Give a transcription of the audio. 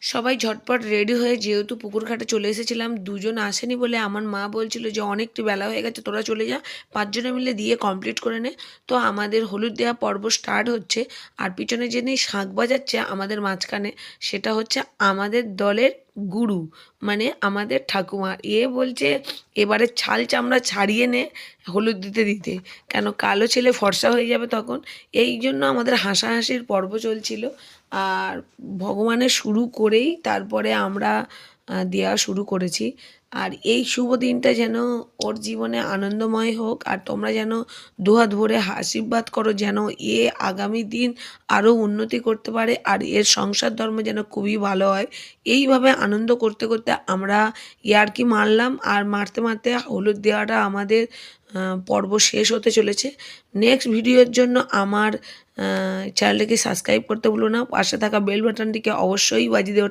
সবাই ঝটপট রেডি হয়ে যেহেতু পুকুর ঘাটে চলে এসেছিলাম, দুজন আসেনি বলে আমার মা বলছিল যে অনেকটা বেলা হয়ে গেছে, তোরা চলে যা, পাঁচজনে মিলে দিয়ে কমপ্লিট করে নে। তো আমাদের হলুদ দেওয়া পর্ব স্টার্ট হচ্ছে। আর পিছনে যিনি শাঁখ বাজাচ্ছে আমাদের মাঝখানে, সেটা হচ্ছে আমাদের দলের গুরু, মানে আমাদের ঠাকুমা। বলছে এবারে ছাল চামড়া ছাড়িয়ে নে হলুদ দিতে দিতে, কেন কালো ছেলে ফর্সা হয়ে যাবে তখন। এই জন্য আমাদের হাসাহাসির পর্ব চলছিল। আর ভগবানের শুরু করেই তারপরে আমরা দেওয়া শুরু করেছি। আর এই শুভ দিনটা যেন ওর জীবনে আনন্দময় হোক, আর তোমরা যেন দুহাত ভরে আশীর্বাদ করো যেন এ আগামী দিন আরও উন্নতি করতে পারে, আর এর সংসার ধর্ম যেন খুবই ভালো হয়। এইভাবে আনন্দ করতে করতে আমরা ইয়ার্কি মারলাম, আর মারতে মারতে হলুদ দেওয়াটা আমাদের পর্ব শেষ হতে চলেছে। নেক্সট ভিডিওর জন্য আমার চ্যানেলটিকে সাবস্ক্রাইব করতে ভুলো না, পাশে থাকা বেল বাটনটিকে অবশ্যই বাজিয়ে দেওয়াটা